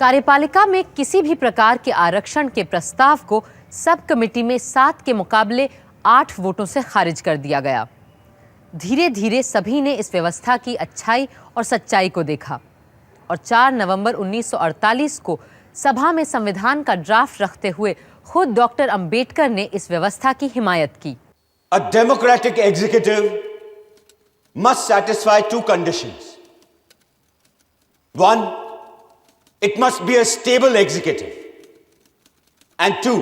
कार्यपालिका में किसी भी प्रकार के आरक्षण के प्रस्ताव को सब कमेटी में 7 के मुकाबले 8 वोटों से खारिज कर दिया गया। धीरे धीरे सभी ने इस व्यवस्था की अच्छाई और सच्चाई को देखा और 4 नवंबर 1948 को सभा में संविधान का ड्राफ्ट रखते हुए खुद डॉक्टर अंबेडकर ने इस व्यवस्था की हिमायत की। A democratic executive must satisfy 2 conditions. 1, it must be a stable executive. And 2,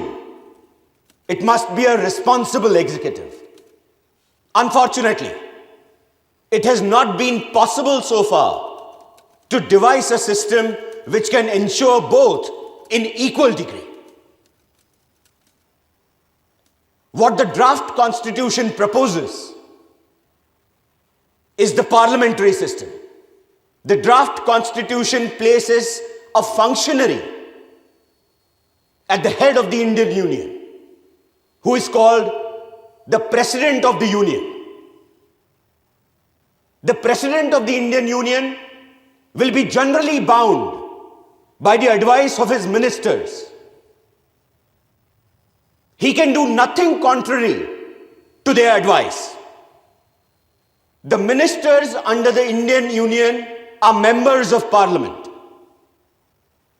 it must be a responsible executive. Unfortunately, it has not been possible so far to devise a system which can ensure both in equal degree. What the draft constitution proposes is the parliamentary system. The draft constitution places a functionary at the head of the Indian Union who is called the President of the Union. The President of the Indian Union will be generally bound by the advice of his ministers. He can do nothing contrary to their advice. The ministers under the Indian Union are members of Parliament.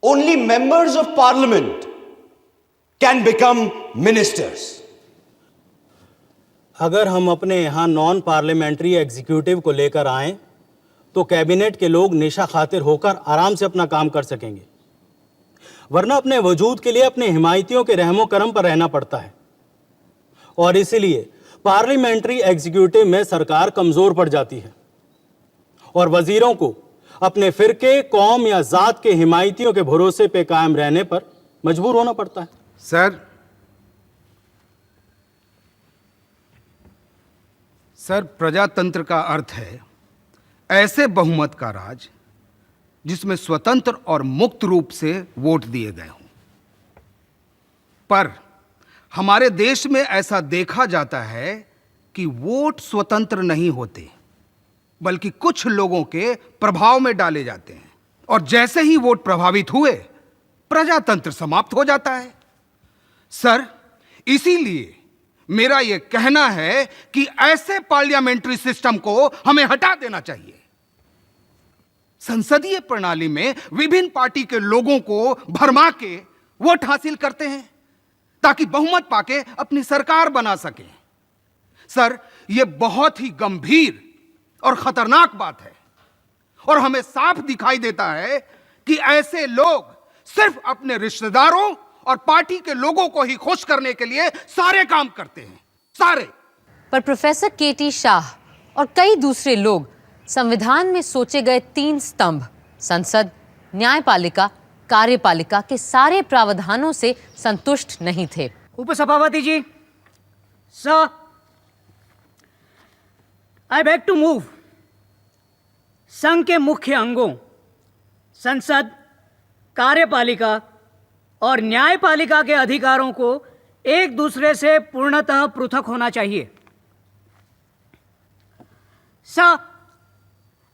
Only members of Parliament can become ministers. अगर हम अपने यहाँ non parliamentary executive को लेकर आएं तो cabinet के लोग निशा खातिर होकर आराम से अपना काम कर सकेंगे, वरना अपने वजूद के लिए अपने हिमायतियों के रहमो करम पर रहना पड़ता है और इसीलिए पार्लियामेंट्री एग्जीक्यूटिव में सरकार कमजोर पड़ जाती है और वजीरों को अपने फिरके, कौम या जात के हिमायतियों के भरोसे पे कायम रहने पर मजबूर होना पड़ता है। सर, प्रजातंत्र का अर्थ है ऐसे बहुमत का राज जिसमें स्वतंत्र और मुक्त रूप से वोट दिए गए हों। पर हमारे देश में ऐसा देखा जाता है कि वोट स्वतंत्र नहीं होते, बल्कि कुछ लोगों के प्रभाव में डाले जाते हैं और जैसे ही वोट प्रभावित हुए प्रजातंत्र समाप्त हो जाता है। सर, इसीलिए मेरा यह कहना है कि ऐसे पार्लियामेंट्री सिस्टम को हमें हटा देना चाहिए। संसदीय प्रणाली में विभिन्न पार्टी के लोगों को भरमा के वोट हासिल करते हैं ताकि बहुमत पाके अपनी सरकार बना सके। सर, यह बहुत ही गंभीर और खतरनाक बात है और हमें साफ दिखाई देता है कि ऐसे लोग सिर्फ अपने रिश्तेदारों और पार्टी के लोगों को ही खुश करने के लिए सारे काम करते हैं, सारे। पर प्रोफेसर केटी शाह और कई दूसरे लोग संविधान में सोचे गए 3 स्तंभ संसद, न्यायपालिका, कार्यपालिका के सारे प्रावधानों से संतुष्ट नहीं थे। उपसभापति जी, sir, I beg to move संघ के मुख्य अंगों संसद, कार्यपालिका और न्यायपालिका के अधिकारों को एक दूसरे से पूर्णतः पृथक होना चाहिए। सर,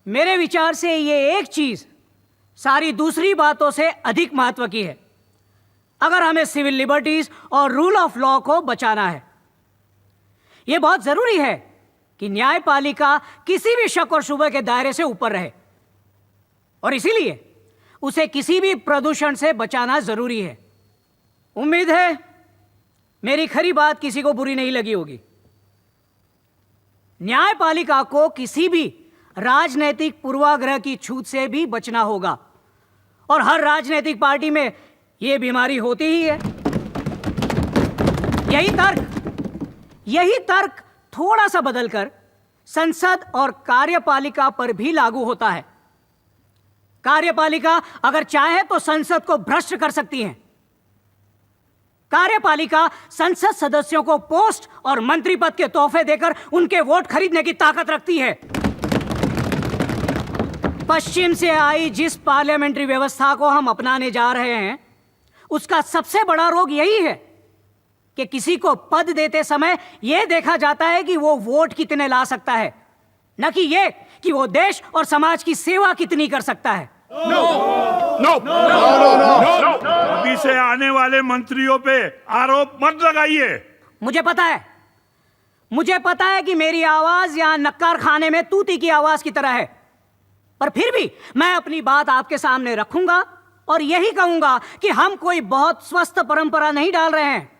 मेरे विचार से ये एक चीज सारी दूसरी बातों से अधिक महत्व की है अगर हमें सिविल लिबर्टीज और रूल ऑफ लॉ को बचाना है। यह बहुत जरूरी है कि न्यायपालिका किसी भी शक और शुबे के दायरे से ऊपर रहे और इसीलिए उसे किसी भी प्रदूषण से बचाना जरूरी है। उम्मीद है मेरी खरी बात किसी को बुरी नहीं लगी होगी। न्यायपालिका को किसी भी राजनीतिक पूर्वाग्रह की छूत से भी बचना होगा और हर राजनीतिक पार्टी में यह बीमारी होती ही है। यही तर्क थोड़ा सा बदलकर संसद और कार्यपालिका पर भी लागू होता है। कार्यपालिका अगर चाहे तो संसद को भ्रष्ट कर सकती है। कार्यपालिका संसद सदस्यों को पोस्ट और मंत्री पद के तोहफे देकर उनके वोट खरीदने की ताकत रखती है। पश्चिम से आई जिस पार्लियामेंट्री व्यवस्था को हम अपनाने जा रहे हैं उसका सबसे बड़ा रोग यही है कि किसी को पद देते समय यह देखा जाता है कि वो वोट कितने ला सकता है, न कि यह कि वो देश और समाज की सेवा कितनी कर सकता है। अभी से आने वाले मंत्रियों पे आरोप मत लगाइए। मुझे पता है कि मेरी आवाज यहां नक्कार खाने में तूती की आवाज की तरह है, पर फिर भी मैं अपनी बात आपके सामने रखूंगा और यही कहूंगा कि हम कोई बहुत स्वस्थ परंपरा नहीं डाल रहे हैं।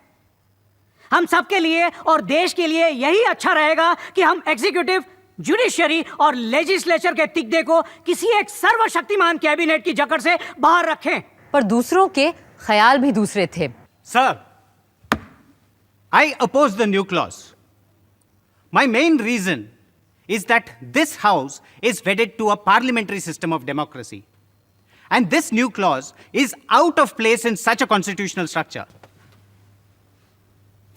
हम सबके लिए और देश के लिए यही अच्छा रहेगा कि हम एग्जीक्यूटिव, जुडिशरी और लेजिस्लेचर के तिगड़े को किसी एक सर्वशक्तिमान कैबिनेट की जकड़ से बाहर रखें। पर दूसरों के ख्याल भी दूसरे थे। Sir, I oppose the new clause. My main reason is that this House is wedded to a parliamentary system of democracy. And this new clause is out of place in such a constitutional structure.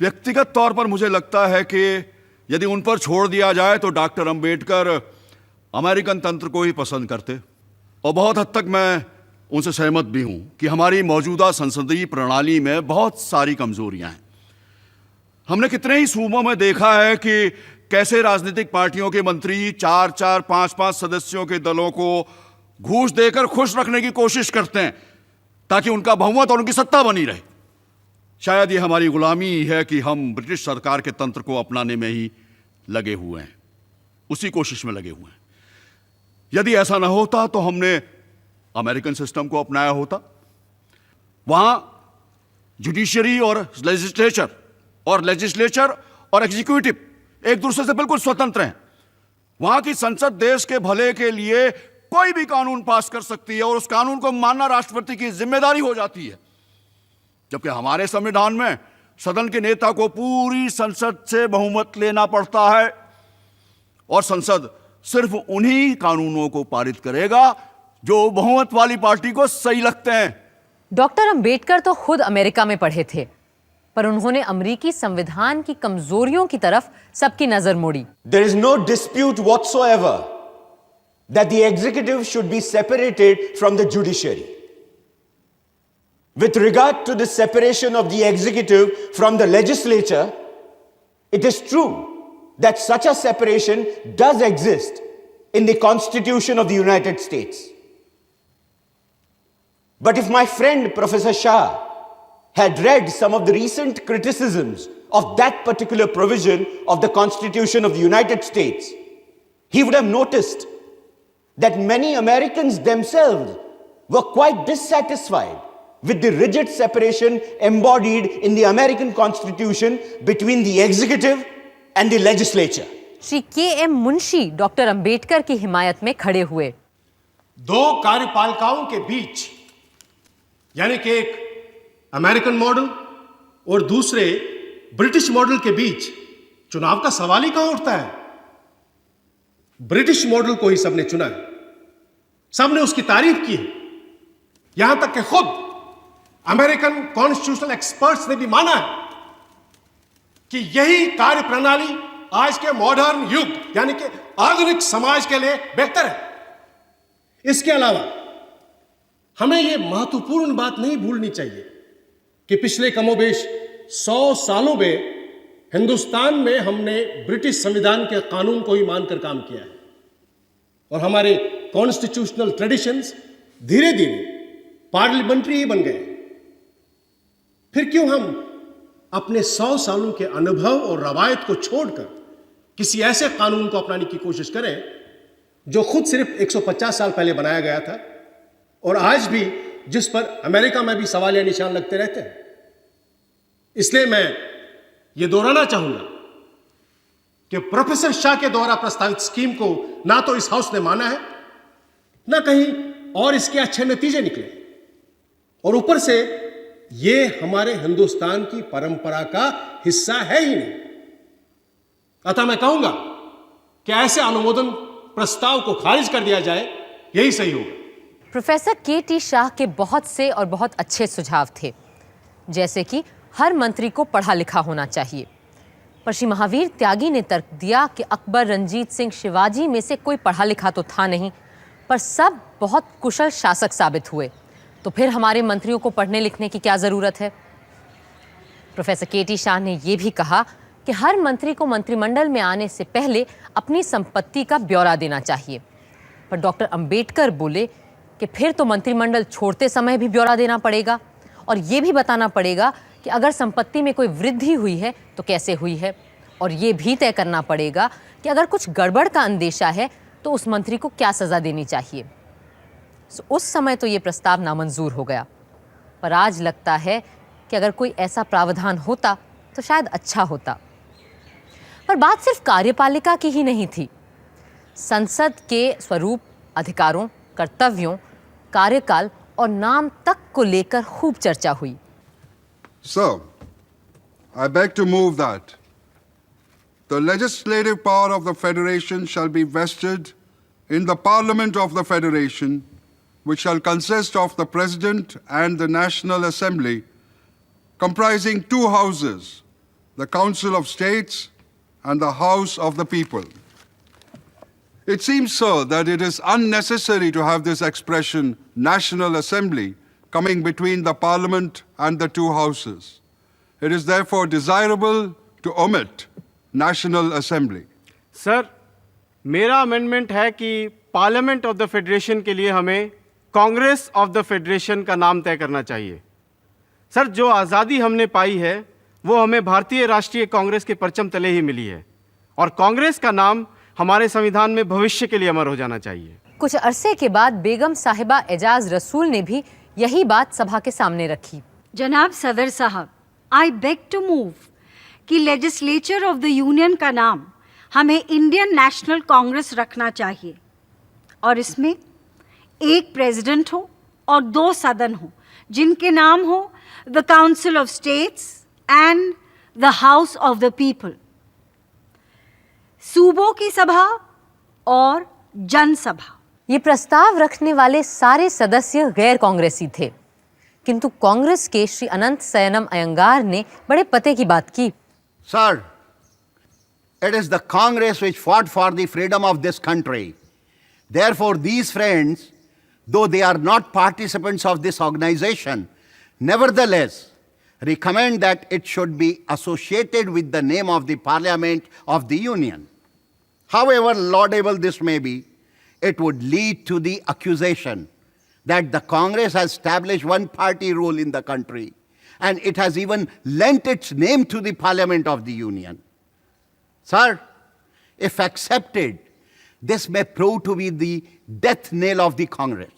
व्यक्तिगत तौर पर मुझे लगता है कि यदि उन पर छोड़ दिया जाए तो डॉक्टर अंबेडकर अमेरिकन तंत्र को ही पसंद करते, और बहुत हद तक मैं उनसे सहमत भी हूं कि हमारी मौजूदा संसदीय प्रणाली में बहुत सारी कमजोरियां हैं। हमने कितने ही सूबों में देखा है कि कैसे राजनीतिक पार्टियों के मंत्री 4-4, 5-5 सदस्यों के दलों को घूस देकर खुश रखने की कोशिश करते हैं ताकि उनका बहुमत और उनकी सत्ता बनी रहे। शायद ये हमारी गुलामी है कि हम ब्रिटिश सरकार के तंत्र को अपनाने में ही लगे हुए हैं, उसी कोशिश में लगे हुए हैं। यदि ऐसा ना होता तो हमने अमेरिकन सिस्टम को अपनाया होता। वहां जुडिशरी और लेजिस्लेचर और एग्जीक्यूटिव एक दूसरे से बिल्कुल स्वतंत्र हैं। वहां की संसद देश के भले के लिए कोई भी कानून पास कर सकती है और उस कानून को मानना राष्ट्रपति की जिम्मेदारी हो जाती है, जबकि हमारे संविधान में सदन के नेता को पूरी संसद से बहुमत लेना पड़ता है और संसद सिर्फ उन्हीं कानूनों को पारित करेगा जो बहुमत वाली पार्टी को सही लगते हैं। डॉक्टर अंबेडकर तो खुद अमेरिका में पढ़े थे, पर उन्होंने अमेरिकी संविधान की कमजोरियों की तरफ सबकी नजर मोड़ी। There is no dispute whatsoever that the executive should be separated from the judiciary. With regard to the separation of the executive from the legislature, it is true that such a separation does exist in the Constitution of the United States. But if my friend Professor Shah had read some of the recent criticisms of that particular provision of the Constitution of the United States, he would have noticed that many Americans themselves were quite dissatisfied with the rigid separation embodied in the American Constitution between the executive and the legislature. Shri KM. Munshi doctor Ambedkar की हिमायत में खड़े हुए। दो कार्यपालिकाओं के बीच, यानी कि एक American model और दूसरे ब्रिटिश मॉडल के बीच चुनाव का सवाल ही कहां उठता है। ब्रिटिश मॉडल को ही सबने चुना है, सबने उसकी तारीफ की है, यहां तक कि खुद अमेरिकन कॉन्स्टिट्यूशनल एक्सपर्ट्स ने भी माना है कि यही कार्य प्रणाली आज के मॉडर्न युग यानी कि आधुनिक समाज के लिए बेहतर है। इसके अलावा हमें यह महत्वपूर्ण बात नहीं भूलनी चाहिए कि पिछले कमोबेश 100 सालों में हिंदुस्तान में हमने ब्रिटिश संविधान के कानून को ही मानकर काम किया है और हमारे कॉन्स्टिट्यूशनल ट्रेडिशंस धीरे धीरे पार्लियामेंट्री ही बन गए। फिर क्यों हम अपने 100 सालों के अनुभव और रवायत को छोड़कर किसी ऐसे कानून को अपनाने की कोशिश करें जो खुद सिर्फ 150 साल पहले बनाया गया था और आज भी जिस पर अमेरिका में भी सवालिया निशान लगते रहते हैं। इसलिए मैं यह दोहराना चाहूंगा कि प्रोफेसर शाह के द्वारा प्रस्तावित स्कीम को ना तो इस हाउस ने माना है, ना कहीं और इसके अच्छे नतीजे निकले, और ऊपर से यह हमारे हिंदुस्तान की परंपरा का हिस्सा है ही नहीं। अतः मैं कहूंगा कि ऐसे अनुमोदन प्रस्ताव को खारिज कर दिया जाए, यही सही होगा। Professor K.T.. शाह के बहुत से और बहुत अच्छे सुझाव थे, जैसे कि हर मंत्री को पढ़ा लिखा होना चाहिए। पर श्री महावीर त्यागी ने तर्क दिया कि अकबर, रंजीत सिंह, शिवाजी में से कोई पढ़ा लिखा तो था नहीं, पर सब बहुत कुशल शासक साबित हुए, तो फिर हमारे मंत्रियों को पढ़ने लिखने की क्या ज़रूरत है। Professor K.T.. शाह ने यह भी कहा कि हर मंत्री को मंत्रिमंडल में आने से पहले अपनी संपत्ति का ब्यौरा देना चाहिए। पर डॉक्टर अंबेडकर बोले कि फिर तो मंत्रिमंडल छोड़ते समय भी ब्यौरा देना पड़ेगा और ये भी बताना पड़ेगा कि अगर संपत्ति में कोई वृद्धि हुई है तो कैसे हुई है, और ये भी तय करना पड़ेगा कि अगर कुछ गड़बड़ का अंदेशा है तो उस मंत्री को क्या सजा देनी चाहिए। उस समय तो ये प्रस्ताव नामंजूर हो गया, पर आज लगता है कि अगर कोई ऐसा प्रावधान होता तो शायद अच्छा होता। पर बात सिर्फ कार्यपालिका की ही नहीं थी। संसद के स्वरूप, अधिकारों, कर्तव्यों, कार्यकाल और नाम तक को लेकर खूब चर्चा हुई। Sir, I beg to move that the legislative power of the Federation shall be vested in the Parliament of the Federation, which shall consist of the President and the National Assembly, comprising two houses, the Council of States and the House of the People. It seems, sir, that it is unnecessary to have this expression, National Assembly, coming between the Parliament and the two houses. It is therefore desirable to omit National Assembly. Sir, मेरा amendment है कि parliament of the federation के लिए हमें Congress of the federation का नाम तय करना चाहिए। सर, जो आज़ादी हमने पाई है वो हमें भारतीय राष्ट्रीय कांग्रेस के परचम तले ही मिली है, और कांग्रेस का नाम हमारे संविधान में भविष्य के लिए अमर हो जाना चाहिए। कुछ अरसे के बाद बेगम साहिबा एजाज रसूल ने भी यही बात सभा के सामने रखी। जनाब सदर साहब, आई बेग टू मूव कि लेजिस्लेचर ऑफ द यूनियन का नाम हमें इंडियन नेशनल कांग्रेस रखना चाहिए, और इसमें एक प्रेसिडेंट हो और 2 सदन हो जिनके नाम हो the Council of States and the House of the People. सूबों की सभा और जनसभा। ये प्रस्ताव रखने वाले सारे सदस्य गैर कांग्रेसी थे, किंतु कांग्रेस के श्री अनंत सयनम अयंगार ने बड़े पते की बात की। Sir, it is the Congress which fought for the freedom of this country. Therefore, these friends, though they are not participants of this organization, nevertheless recommend that it should be associated with the name of the Parliament of the Union. However laudable this may be, it would lead to the accusation that the Congress has established one-party rule in the country, and it has even lent its name to the Parliament of the Union. Sir, if accepted, this may prove to be the death knell of the Congress.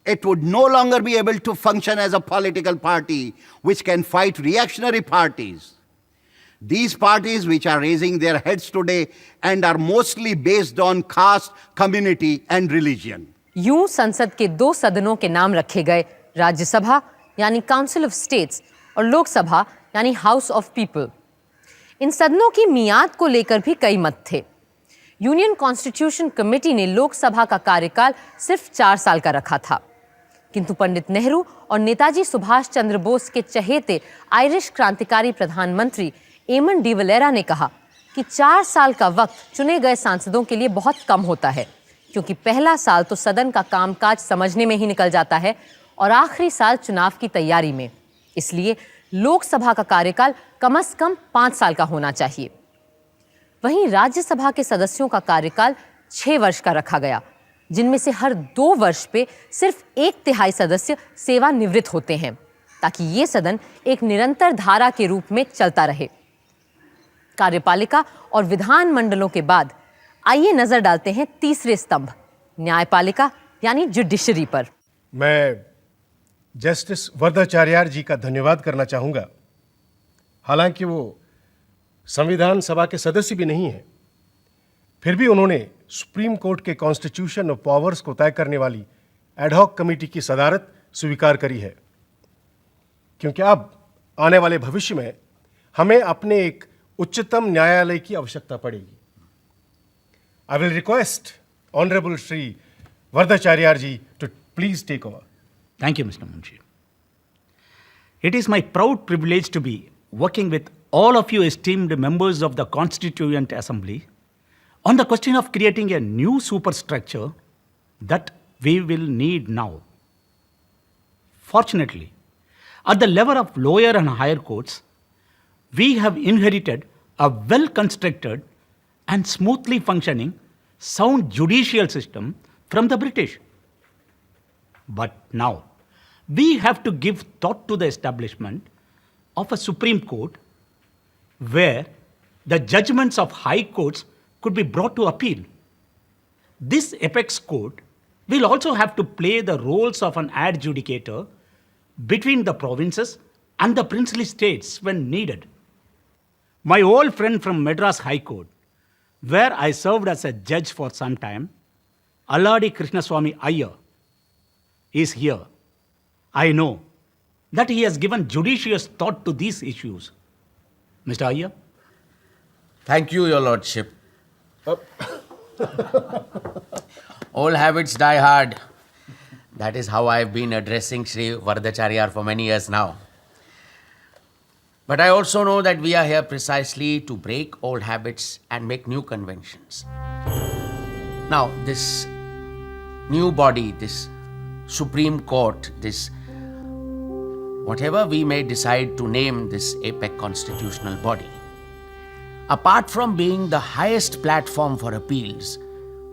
It would no longer be able to function as a political party which can fight reactionary parties. These parties which are raising their heads today and are mostly based on caste, community and religion. यूं संसद के 2 सदनों के नाम रखे गए, राज्यसभा यानी council of states और लोकसभा यानी हाउस ऑफ पीपल। इन सदनों की मियाद को लेकर भी कई मत थे। यूनियन कॉन्स्टिट्यूशन कमेटी ने लोकसभा का कार्यकाल सिर्फ 4 साल का रखा था, किंतु पंडित नेहरू और नेताजी सुभाष चंद्र बोस के चहेते आयरिश क्रांतिकारी प्रधानमंत्री एमन डिवलेरा ने कहा कि 4 साल का वक्त चुने गए सांसदों के लिए बहुत कम होता है, क्योंकि पहला साल तो सदन का कामकाज समझने में ही निकल जाता है और आखिरी साल चुनाव की तैयारी में। इसलिए लोकसभा का कार्यकाल कम से कम 5 साल का होना चाहिए। वहीं राज्यसभा के सदस्यों का कार्यकाल 6 वर्ष का रखा गया, जिनमें से हर 2 वर्ष पे सिर्फ 1/3 सदस्य सेवानिवृत्त होते हैं, ताकि ये सदन एक निरंतर धारा के रूप में चलता रहे। कार्यपालिका और विधान मंडलों के बाद आइए नजर डालते हैं तीसरे स्तंभ, न्यायपालिका यानी जुडिशरी पर। मैं जस्टिस वरदाचार्य जी का धन्यवाद करना चाहूँगा। हालांकि वो संविधान सभा के सदस्य भी नहीं हैं, फिर भी उन्होंने सुप्रीम कोर्ट के कॉन्स्टिट्यूशन ऑफ पावर्स को तय करने वाली एडहॉक कमेटी की सदारत स्वीकार करी है, क्योंकि अब आने वाले भविष्य में हमें अपने एक उच्चतम न्यायालय की आवश्यकता पड़ेगी। I will request honourable Shri Varadacharya ji to please take over. Thank you, Mr. Munshi. It is my proud privilege to be working with all of you esteemed members of the Constituent Assembly on the question of creating a new superstructure that we will need now. Fortunately, at the level of lower and higher courts, we have inherited a well-constructed and smoothly functioning sound judicial system from the British. But now, we have to give thought to the establishment of a Supreme Court where the judgments of high courts could be brought to appeal. This apex court will also have to play the roles of an adjudicator between the provinces and the princely states when needed. My old friend from Madras High Court, where I served as a judge for some time, Alladi Krishnaswamy Iyer, is here. I know that he has given judicious thought to these issues. Mr. Iyer? Thank you, Your Lordship. Old habits die hard. That is how I have been addressing Sri Vardacharya for many years now. But I also know that we are here precisely to break old habits and make new conventions. Now, this new body, this Supreme Court, this whatever we may decide to name this apex constitutional body, apart from being the highest platform for appeals,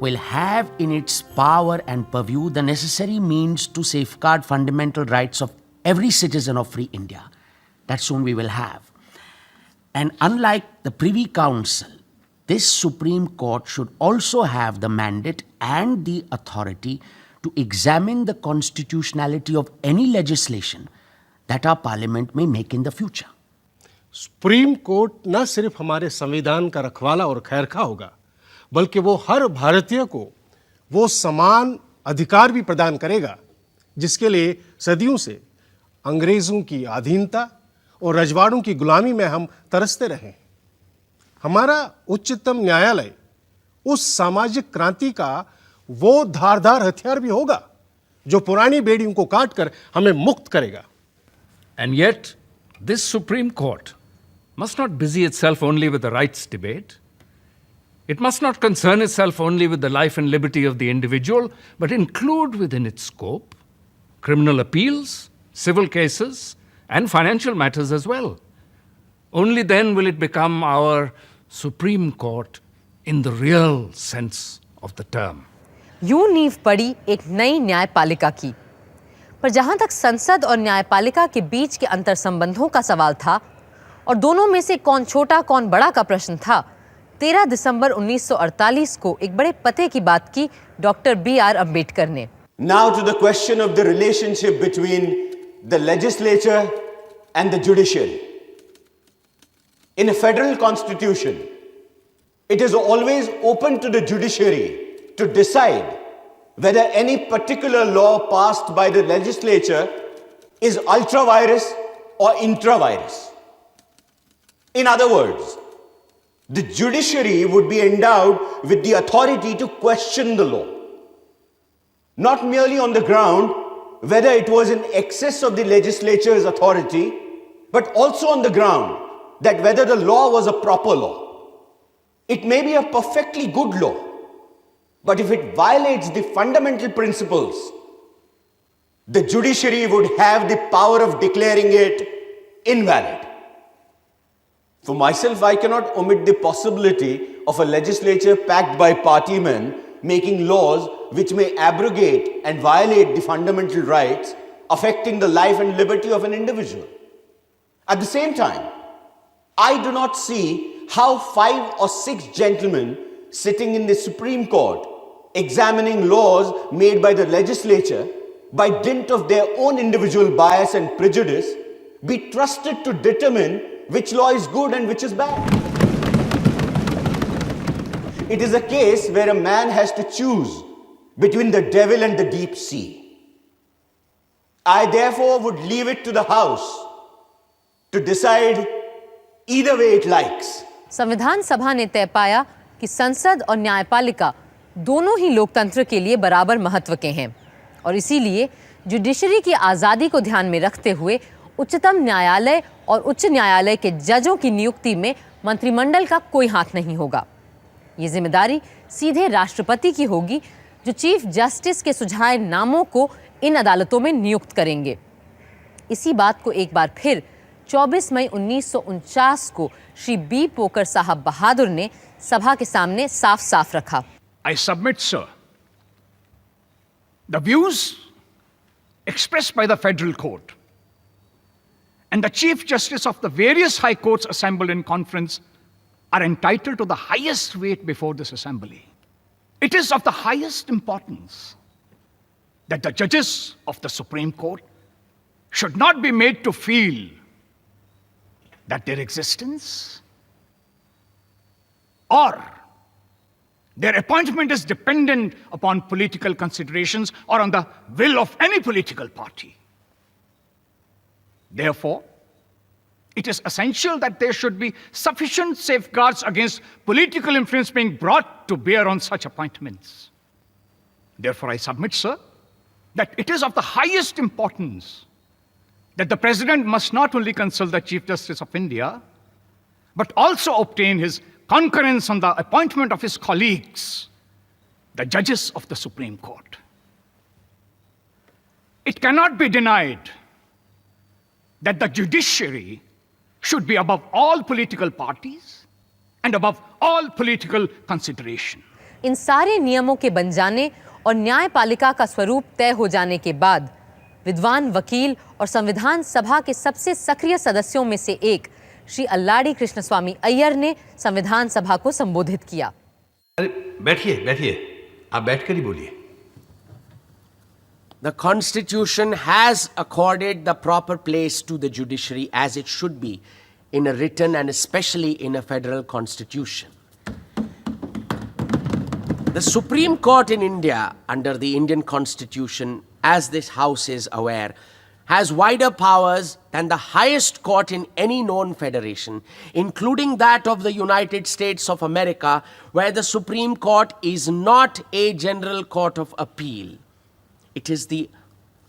will have in its power and purview the necessary means to safeguard fundamental rights of every citizen of free India. That soon we will have. And unlike the Privy Council, this Supreme Court should also have the mandate and the authority to examine the constitutionality of any legislation that our Parliament may make in the future. Supreme court न सिर्फ हमारे संविधान का रखवाला और खैरखा होगा, बल्कि वो हर भारतीय को वो समान अधिकार भी प्रदान करेगा जिसके लिए सदियों से अंग्रेजों की अधीनता और रजवाड़ों की गुलामी में हम तरसते रहे। हमारा उच्चतम न्यायालय उस सामाजिक क्रांति का वो धारदार हथियार भी होगा जो पुरानी बेड़ियों को काटकर हमें मुक्त करेगा। And yet, this Supreme Court must not busy itself only with the rights debate. It must not concern itself only with the life and liberty of the individual, but include within its scope criminal appeals, civil cases, and financial matters as well. Only then will it become our Supreme Court in the real sense of the term. यूं नींव पड़ी एक नई न्यायपालिका की। पर जहां तक संसद और न्यायपालिका के बीच के अंतर संबंधों का सवाल था और दोनों में से कौन छोटा कौन बड़ा का प्रश्न था, 13 दिसंबर 1948 को एक बड़े पते की बात की डॉक्टर B.R. अम्बेडकर ने। Now to the question of the relationship between the legislature and the judiciary. In a federal constitution, it is always open to the judiciary to decide whether any particular law passed by the legislature is ultra-virus or intra-virus. In other words, the judiciary would be endowed with the authority to question the law, not merely on the ground whether it was in excess of the legislature's authority, but also on the ground that whether the law was a proper law. It may be a perfectly good law, but if it violates the fundamental principles, the judiciary would have the power of declaring it invalid. For myself, I cannot omit the possibility of a legislature packed by partymen making laws which may abrogate and violate the fundamental rights affecting the life and liberty of an individual. At the same time, I do not see how 5 or 6 gentlemen sitting in the Supreme Court examining laws made by the legislature by dint of their own individual bias and prejudice be trusted to determine which law is good and which is bad. It is a case where a man has to choose between the devil and the deep sea. I therefore would leave it to the House to decide either way it likes. संविधान सभा ने तय पाया कि संसद और न्यायपालिका दोनों ही लोकतंत्र के लिए बराबर महत्व के हैं और इसीलिए जुडिशरी की आज़ादी को ध्यान में रखते हुए उच्चतम न्यायालय और उच्च न्यायालय के जजों की नियुक्ति में मंत्रिमंडल का कोई हाथ नहीं होगा। ये जिम्मेदारी सीधे राष्ट्रपति की होगी जो चीफ जस्टिस के सुझाए नामों को इन अदालतों में नियुक्त करेंगे। इसी बात को एक बार फिर 24 मई 1949 को श्री बी पोकर साहब बहादुर ने सभा के सामने साफ-साफ रखा। I submit, sir, the views expressed by the federal court. And the Chief Justice of the various high courts assembled in conference are entitled to the highest weight before this assembly. It is of the highest importance that the judges of the Supreme Court should not be made to feel that their existence or their appointment is dependent upon political considerations or on the will of any political party. Therefore, it is essential that there should be sufficient safeguards against political influence being brought to bear on such appointments. Therefore, I submit, sir, that it is of the highest importance that the President must not only consult the Chief Justice of India, but also obtain his concurrence on the appointment of his colleagues, the judges of the Supreme Court. It cannot be denied that the judiciary should be above all political parties and above all political consideration. इन सारे नियमों के बन जाने और न्यायपालिका का स्वरूप तय हो जाने के बाद विद्वान वकील और संविधान सभा के सबसे सक्रिय सदस्यों में से एक श्री अल्लाडी कृष्णस्वामी अय्यर ने संविधान सभा को संबोधित किया। अरे बैठिए बैठिए, आप बैठकर ही बोलिए। The Constitution has accorded the proper place to the judiciary as it should be in a written and especially in a federal constitution. The Supreme Court in India, under the Indian Constitution, as this House is aware, has wider powers than the highest court in any known federation, including that of the United States of America, where the Supreme Court is not a general court of appeal. It is the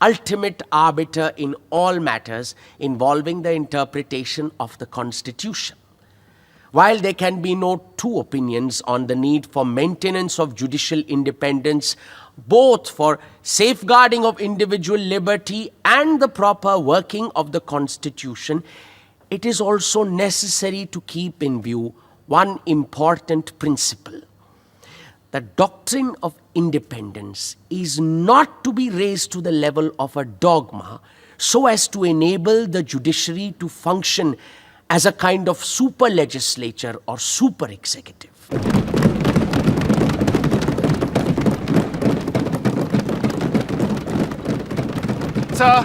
ultimate arbiter in all matters involving the interpretation of the Constitution. While there can be no two opinions on the need for maintenance of judicial independence, both for safeguarding of individual liberty and the proper working of the Constitution, it is also necessary to keep in view one important principle. The doctrine of independence is not to be raised to the level of a dogma so as to enable the judiciary to function as a kind of super legislature or super executive. Sir,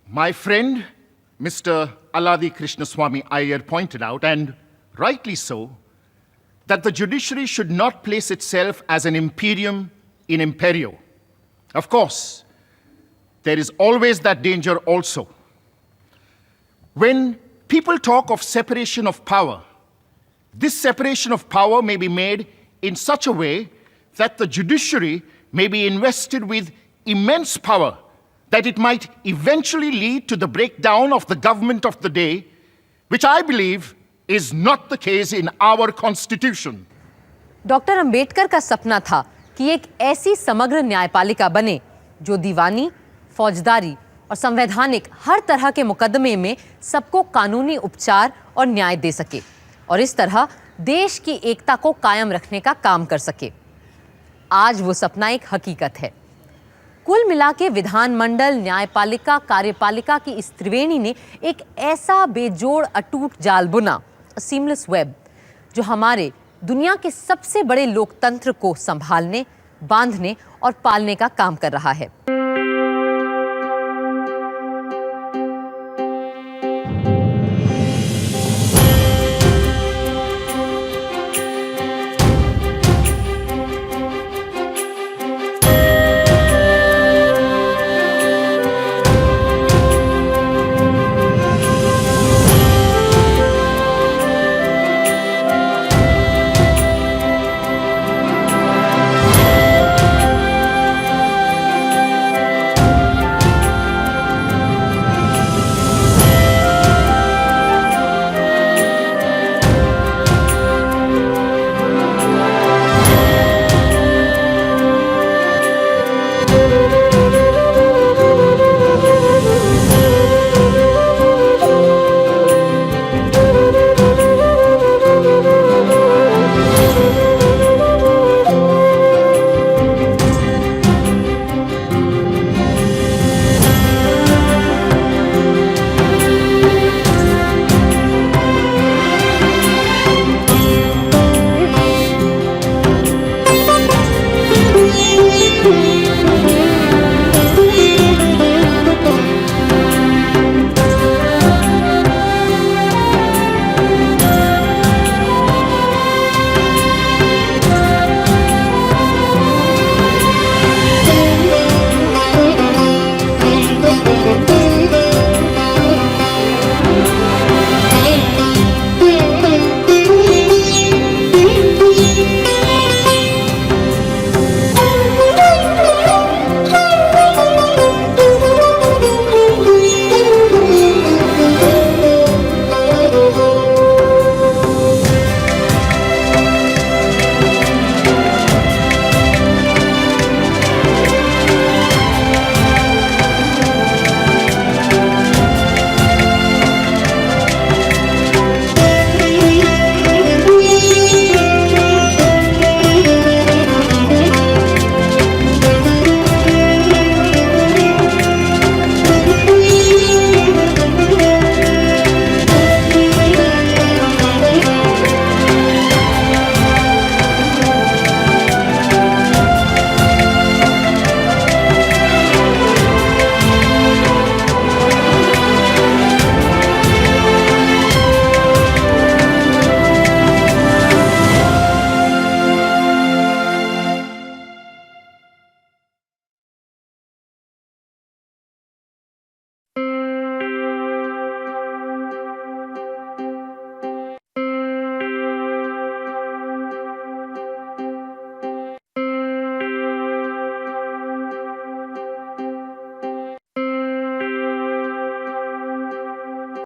my friend Mr. Alladi Krishnaswamy Iyer pointed out, and rightly so, that the judiciary should not place itself as an imperium in imperio. Of course, there is always that danger also. When people talk of separation of power, this separation of power may be made in such a way that the judiciary may be invested with immense power, that it might eventually lead to the breakdown of the government of the day, which I believe is not the case in our constitution. Doctor Ambedkar का सपना था कि एक ऐसी समग्र न्यायपालिका बने जो दीवानी, फौजदारी और संवैधानिक हर तरह के मुकदमे में सबको कानूनी उपचार और न्याय दे सके और इस तरह देश की एकता को कायम रखने का काम कर सके। आज वो सपना एक हकीकत है। कुल मिला के विधानमंडल, न्यायपालिका, कार्यपालिका की इस त्रिवेणी ने एक ऐसा बेजोड़ अटूट जाल बुना, सीमलेस वेब, जो हमारे दुनिया के सबसे बड़े लोकतंत्र को संभालने, बांधने और पालने का काम कर रहा है।